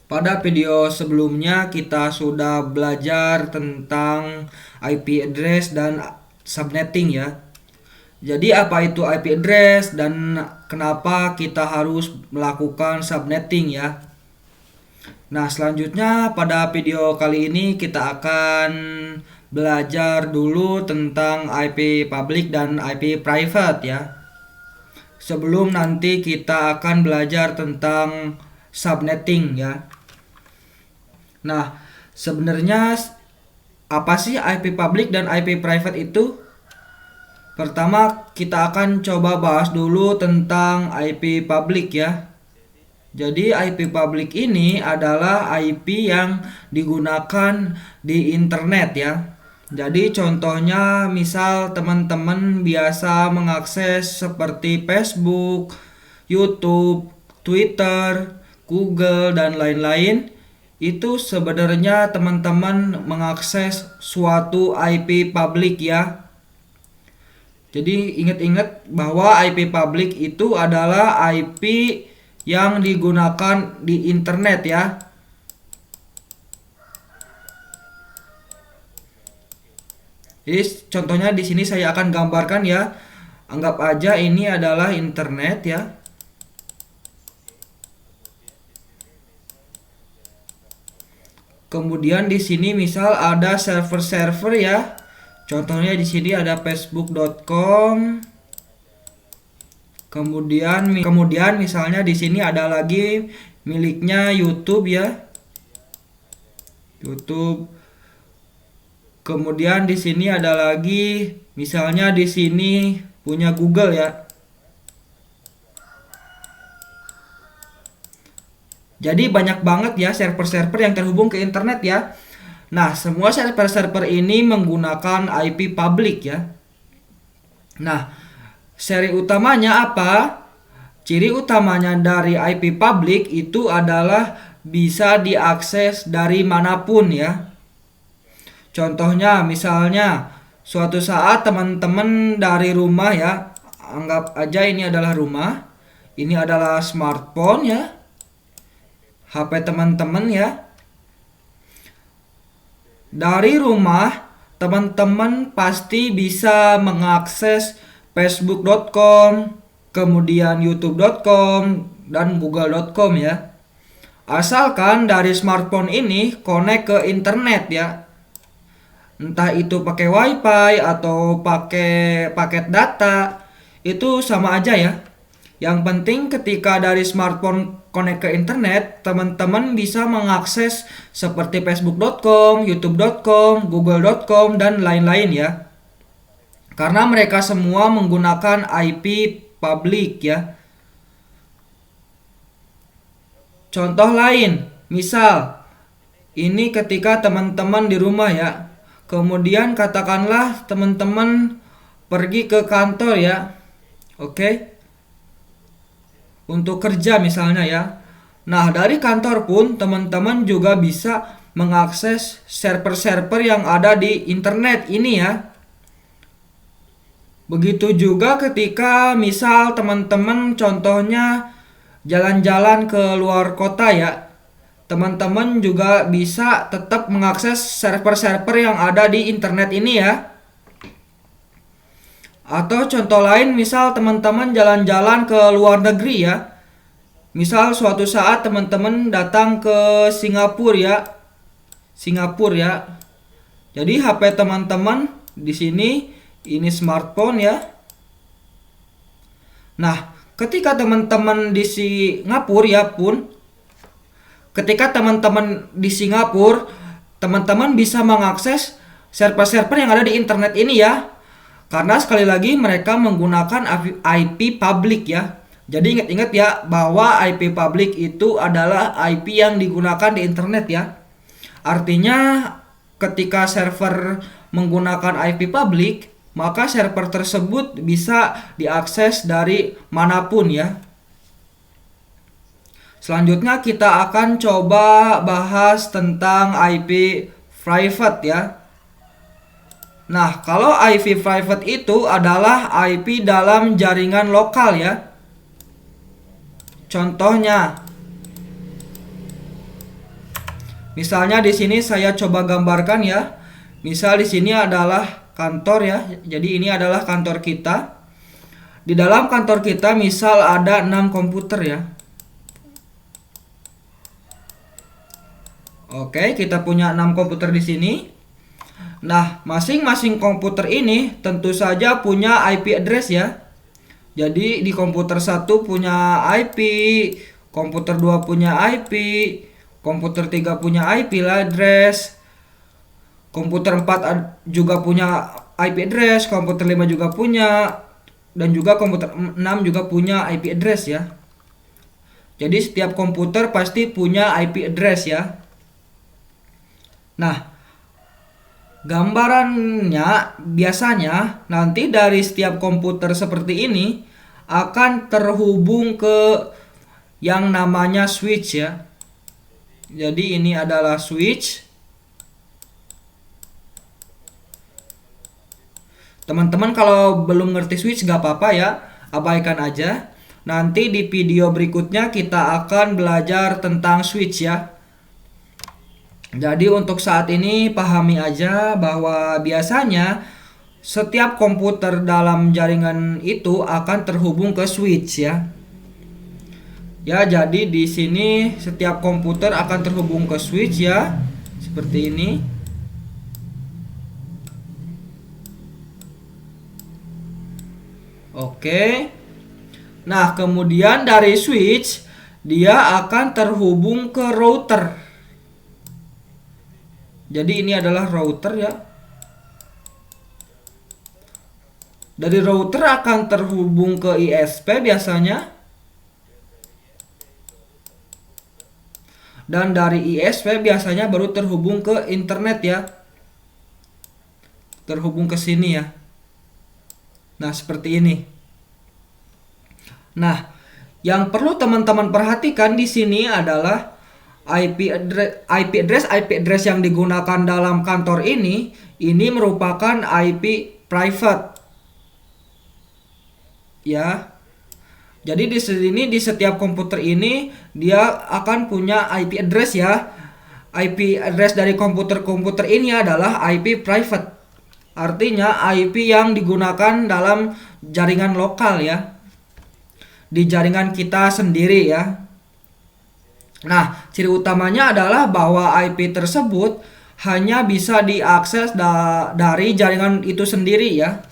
Pada video sebelumnya kita sudah belajar tentang IP address dan subnetting ya. Jadi apa itu IP address dan kenapa kita harus melakukan subnetting ya. Nah, selanjutnya pada video kali ini kita akan belajar dulu tentang IP public dan IP private ya. Sebelum nanti kita akan belajar tentang subnetting ya. Nah, sebenarnya apa sih IP public dan IP private itu? Pertama, kita akan coba bahas dulu tentang IP public ya. Jadi IP public ini adalah IP yang digunakan di internet ya. Jadi contohnya misal teman-teman biasa mengakses seperti Facebook, YouTube, Twitter, Google, dan lain-lain. Itu sebenarnya teman-teman mengakses suatu IP public ya. Jadi ingat-ingat bahwa IP public itu adalah IP yang digunakan di internet ya. Jadi contohnya di sini saya akan gambarkan ya. Anggap aja ini adalah internet ya. Kemudian di sini misal ada server-server ya. Contohnya di sini ada facebook.com. Kemudian misalnya di sini ada lagi miliknya YouTube ya. YouTube. Kemudian di sini ada lagi misalnya di sini punya Google ya. Jadi banyak banget ya server-server yang terhubung ke internet ya. Nah, semua server-server ini menggunakan IP public ya. Nah, seri utamanya apa? Ciri utamanya dari IP public itu adalah bisa diakses dari manapun ya. Contohnya misalnya suatu saat teman-teman dari rumah ya, anggap aja ini adalah rumah, ini adalah smartphone ya, HP teman-teman ya. Dari rumah teman-teman pasti bisa mengakses facebook.com, kemudian youtube.com, dan google.com ya. Asalkan dari smartphone ini connect ke internet ya. Entah itu pakai wifi atau pakai paket data, itu sama aja ya. Yang penting ketika dari smartphone connect ke internet, teman-teman bisa mengakses seperti facebook.com, youtube.com, google.com, dan lain-lain ya. Karena mereka semua menggunakan IP public ya. Contoh lain, misal ini ketika teman-teman di rumah ya. Kemudian katakanlah teman-teman pergi ke kantor ya. Oke. Untuk kerja misalnya ya. Nah, dari kantor pun teman-teman juga bisa mengakses server-server yang ada di internet ini ya. Begitu juga ketika misal teman-teman contohnya jalan-jalan ke luar kota ya. Teman-teman juga bisa tetap mengakses server-server yang ada di internet ini ya. Atau contoh lain misal teman-teman jalan-jalan ke luar negeri ya. Misal suatu saat teman-teman datang ke Singapura ya. Singapura ya. Jadi HP teman-teman di sini ini smartphone ya. Nah, ketika teman-teman di Singapura ya pun, ketika teman-teman di Singapura, teman-teman bisa mengakses server-server yang ada di internet ini ya. Karena sekali lagi mereka menggunakan IP public ya. Jadi ingat-ingat ya bahwa IP public itu adalah IP yang digunakan di internet ya. Artinya ketika server menggunakan IP public, maka server tersebut bisa diakses dari manapun ya. Selanjutnya kita akan coba bahas tentang IP private ya. Nah, kalau IP private itu adalah IP dalam jaringan lokal ya. Contohnya, Misalnya di sini saya coba gambarkan ya. Misal di sini adalah kantor ya. Jadi ini adalah kantor kita. Di dalam kantor kita misal ada 6 komputer ya. Oke, kita punya 6 komputer di sini. Nah, masing-masing komputer ini tentu saja punya IP address ya. Jadi di komputer 1 punya IP, komputer 2 punya IP, komputer 3 punya IP address, komputer 4 juga punya IP address, komputer 5 juga punya, dan juga komputer 6 juga punya IP address ya. Jadi setiap komputer pasti punya IP address ya. Nah, gambarannya biasanya nanti dari setiap komputer seperti ini akan terhubung ke yang namanya switch ya. Jadi ini adalah switch. Teman-teman kalau belum ngerti switch gak apa-apa ya, abaikan aja. Nanti di video berikutnya kita akan belajar tentang switch ya. Jadi untuk saat ini pahami aja bahwa biasanya setiap komputer dalam jaringan itu akan terhubung ke switch ya. Ya, jadi di sini setiap komputer akan terhubung ke switch ya. Seperti ini. Oke. Nah, kemudian dari switch dia akan terhubung ke router. Jadi ini adalah router ya. Dari router akan terhubung ke ISP biasanya. Dan dari ISP biasanya baru terhubung ke internet ya. Terhubung ke sini ya. Nah, seperti ini. Nah, yang perlu teman-teman perhatikan di sini adalah IP address yang digunakan dalam kantor ini merupakan IP private. Ya. Jadi di sini di setiap komputer ini dia akan punya IP address ya. IP address dari komputer-komputer ini adalah IP private. Artinya IP yang digunakan dalam jaringan lokal ya. Di jaringan kita sendiri ya. Nah, ciri utamanya adalah bahwa IP tersebut hanya bisa diakses dari jaringan itu sendiri ya.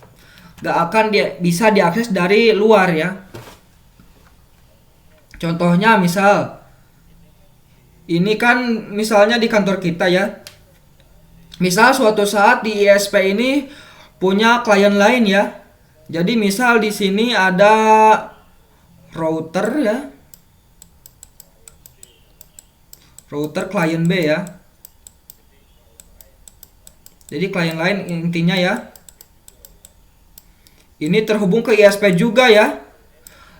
Gak akan bisa diakses dari luar ya. Contohnya misal, ini kan misalnya di kantor kita ya. Misal suatu saat di ISP ini punya klien lain ya. Jadi misal di sini ada router ya. Router klien B ya. Jadi klien lain intinya ya. Ini terhubung ke ISP juga ya.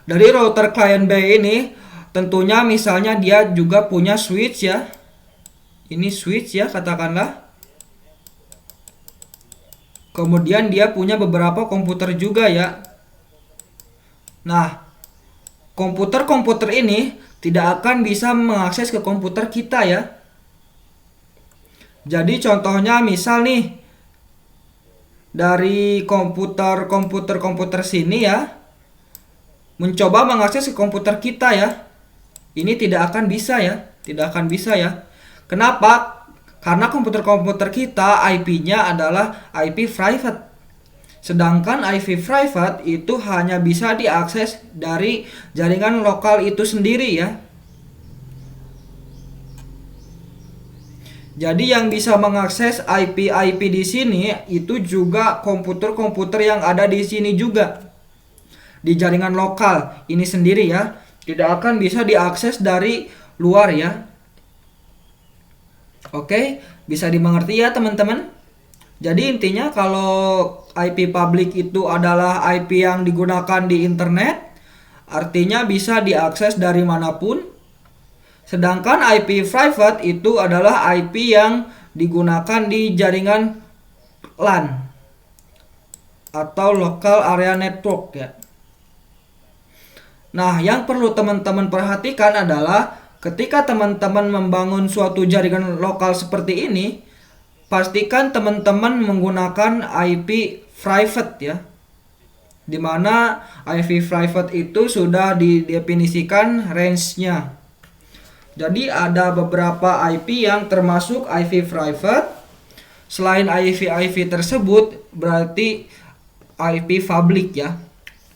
Dari router klien B ini tentunya misalnya dia juga punya switch ya. Ini switch ya katakanlah. Kemudian dia punya beberapa komputer juga ya. Nah, komputer-komputer ini tidak akan bisa mengakses ke komputer kita ya. Jadi contohnya misal nih dari komputer sini ya mencoba mengakses ke komputer kita ya. Ini tidak akan bisa ya, tidak akan bisa ya. Kenapa? Karena komputer-komputer kita IP-nya adalah IP private. Sedangkan IP private itu hanya bisa diakses dari jaringan lokal itu sendiri ya. Jadi yang bisa mengakses IP di sini itu juga komputer-komputer yang ada di sini juga. Di jaringan lokal ini sendiri ya. Tidak akan bisa diakses dari luar ya. Oke, bisa dimengerti ya teman-teman? Jadi intinya kalau IP public itu adalah IP yang digunakan di internet, artinya bisa diakses dari manapun. Sedangkan IP private itu adalah IP yang digunakan di jaringan LAN atau local area network ya. Nah, yang perlu teman-teman perhatikan adalah Ketika teman-teman membangun suatu jaringan lokal seperti ini, pastikan teman-teman menggunakan IP private ya. Dimana IP private itu sudah didefinisikan range-nya. Jadi ada beberapa IP yang termasuk IP private. Selain IP tersebut berarti IP public ya.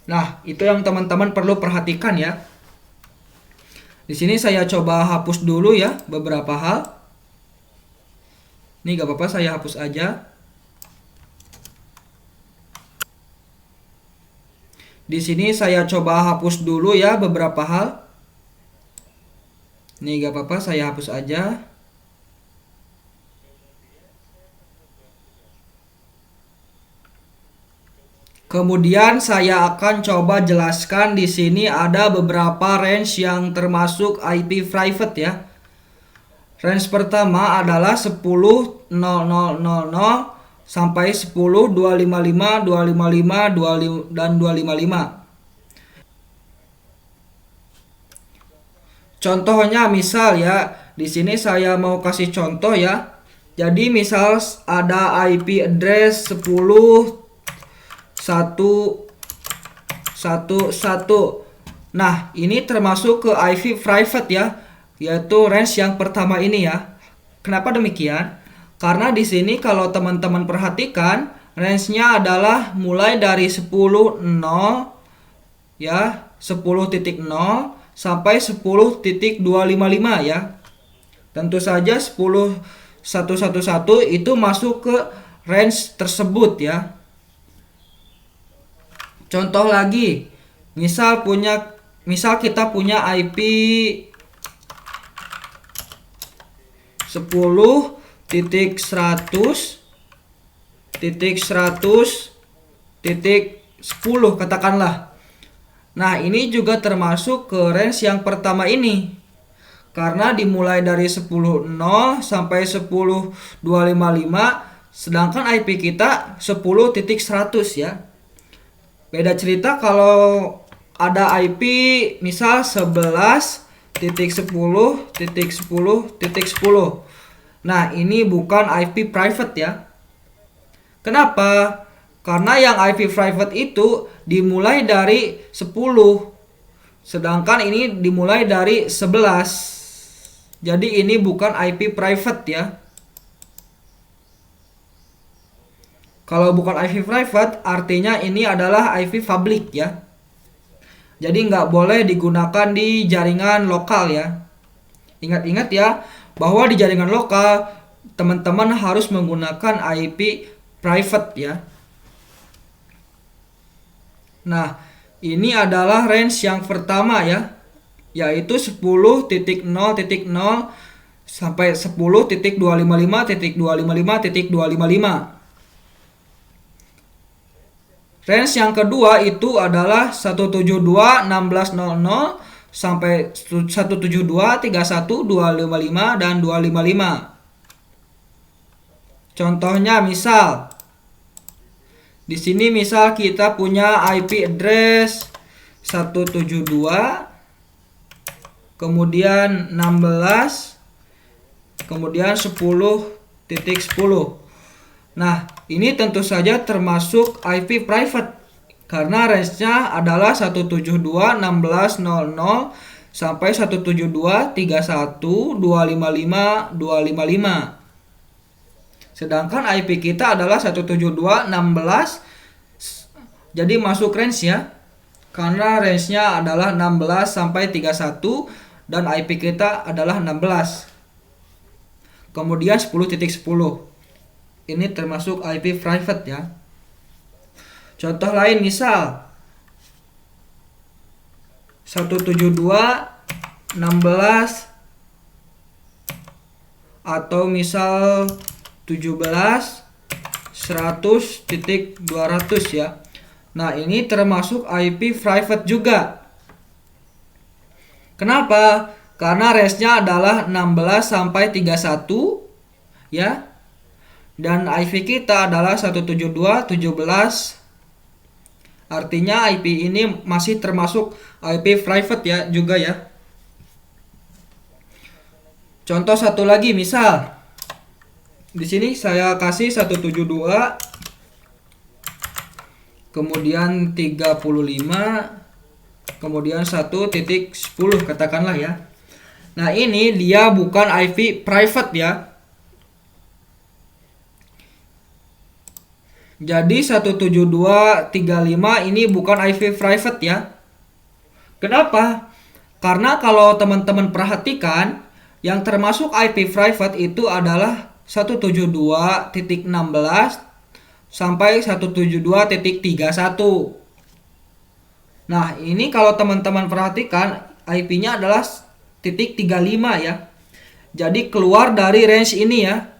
Nah, itu yang teman-teman perlu perhatikan ya. Di sini saya coba hapus dulu ya beberapa hal. Ini gak apa-apa, saya hapus aja. Di sini saya coba hapus dulu ya beberapa hal. Ini gak apa-apa, saya hapus aja. Kemudian saya akan coba jelaskan di sini ada beberapa range yang termasuk IP private ya. Range pertama adalah 10.0000 sampai 10.255, 255, dan 255. Contohnya misal ya, di sini saya mau kasih contoh ya. Jadi misal ada IP address 10.1.1.1. Nah, ini termasuk ke IP private ya, yaitu range yang pertama ini ya. Kenapa demikian? Karena di sini kalau teman-teman perhatikan, range-nya adalah mulai dari 10.0 ya, 10.0 sampai 10.255 ya. Tentu saja 10.1.1.1 itu masuk ke range tersebut ya. Contoh lagi, misal kita punya IP 10.100.100.10 katakanlah. Nah, ini juga termasuk ke range yang pertama ini. Karena dimulai dari 10.0 sampai 10.255, sedangkan IP kita 10.100 ya. Beda cerita kalau ada IP misal 11.10.10.10. Nah, ini bukan IP private ya. Kenapa? Karena yang IP private itu dimulai dari 10, sedangkan ini dimulai dari 11. Jadi ini bukan IP private ya. Kalau bukan IP private, artinya ini adalah IP public ya. Jadi nggak boleh digunakan di jaringan lokal ya. Ingat-ingat ya, bahwa di jaringan lokal, teman-teman harus menggunakan IP private ya. Nah, ini adalah range yang pertama ya, yaitu 10.0.0 sampai 10.255.255.255. Range yang kedua itu adalah 172.16.00 sampai 172.31.255 dan 255. Contohnya misal di sini misal kita punya IP address 172 kemudian 16 kemudian 10.10. Nah, ini tentu saja termasuk IP private karena range-nya adalah 172.16.00 sampai 172.31.255.255. Sedangkan IP kita adalah 172.16, jadi masuk range ya. Karena range-nya adalah 16 sampai 31 dan IP kita adalah 16. Kemudian 10.10. Ini termasuk IP private ya. Contoh lain misal 172.16 atau misal 17.100.200 ya. Nah, ini termasuk IP private juga. Kenapa? Karena range-nya adalah 16 sampai 31 ya. Dan IP kita adalah 172.17. Artinya IP ini masih termasuk IP private ya juga ya. Contoh satu lagi, misal di sini saya kasih 172, kemudian 35, kemudian 1.10 katakanlah ya. Nah, ini dia bukan IP private ya. Jadi 172.35 ini bukan IP private ya. Kenapa? Karena kalau teman-teman perhatikan, yang termasuk IP private itu adalah 172.16 sampai 172.31. Nah, ini kalau teman-teman perhatikan IP-nya adalah titik 35 ya. Jadi keluar dari range ini ya.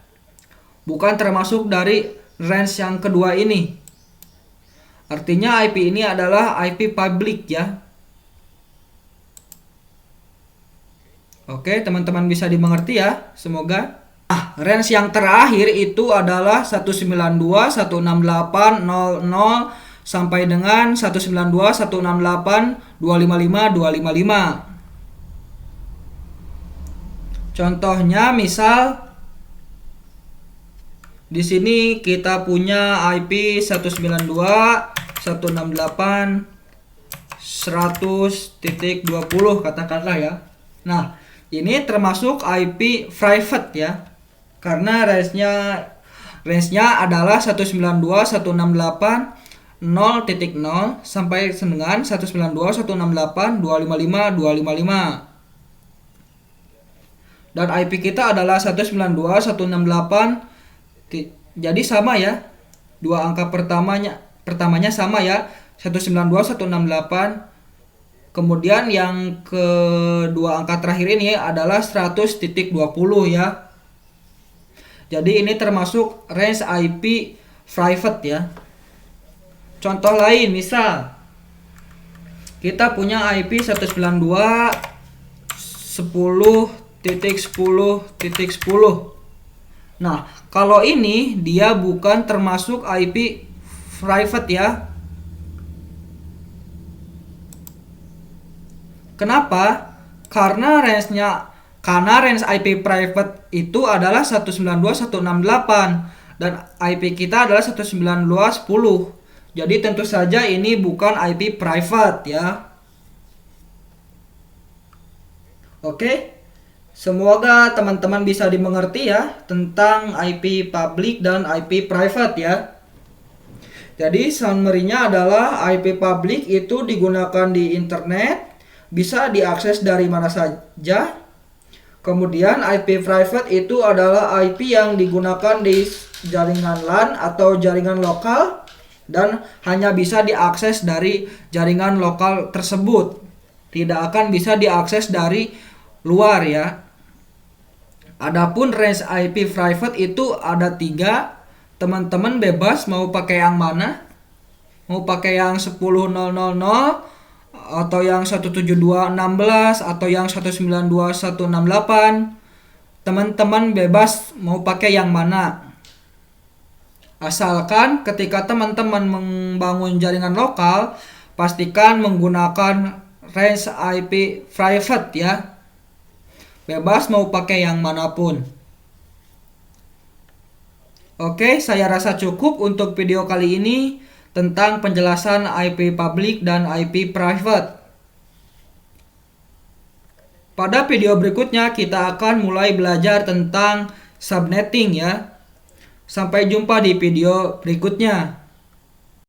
Bukan termasuk dari range yang kedua ini. Artinya IP ini adalah IP public ya. Oke, teman-teman bisa dimengerti ya, semoga. Nah, range yang terakhir itu adalah 192.168.00 sampai dengan 192.168.255.255. Contohnya misal di sini kita punya IP 192.168.100.20 katakanlah ya. Nah, ini termasuk IP private ya. Karena range-nya adalah 192.168.0.0 sampai dengan 192.168.255.255. Dan IP kita adalah 192.168. Jadi sama ya. Dua angka pertamanya sama ya. 192.168. Kemudian yang kedua angka terakhir ini adalah 100.20 ya. Jadi ini termasuk range IP private ya. Contoh lain, misal kita punya IP 192.10.10.10. Nah, kalau ini dia bukan termasuk IP private ya. Kenapa? Karena range IP private itu adalah 192.168 dan IP kita adalah 192.10. Jadi tentu saja ini bukan IP private ya. Oke. Semoga teman-teman bisa dimengerti ya tentang IP public dan IP private ya. Jadi summary-nya adalah IP public itu digunakan di internet, bisa diakses dari mana saja. Kemudian IP private itu adalah IP yang digunakan di jaringan LAN atau jaringan lokal dan hanya bisa diakses dari jaringan lokal tersebut. Tidak akan bisa diakses dari luar ya. Adapun range IP private itu ada 3. Teman-teman bebas mau pakai yang mana? Mau pakai yang 10.000 atau yang 172.16 atau yang 192.168. Teman-teman bebas mau pakai yang mana. Asalkan ketika teman-teman membangun jaringan lokal, pastikan menggunakan range IP private ya. Bebas mau pakai yang manapun. Oke, saya rasa cukup untuk video kali ini tentang penjelasan IP public dan IP private. Pada video berikutnya kita akan mulai belajar tentang subnetting ya. Sampai jumpa di video berikutnya.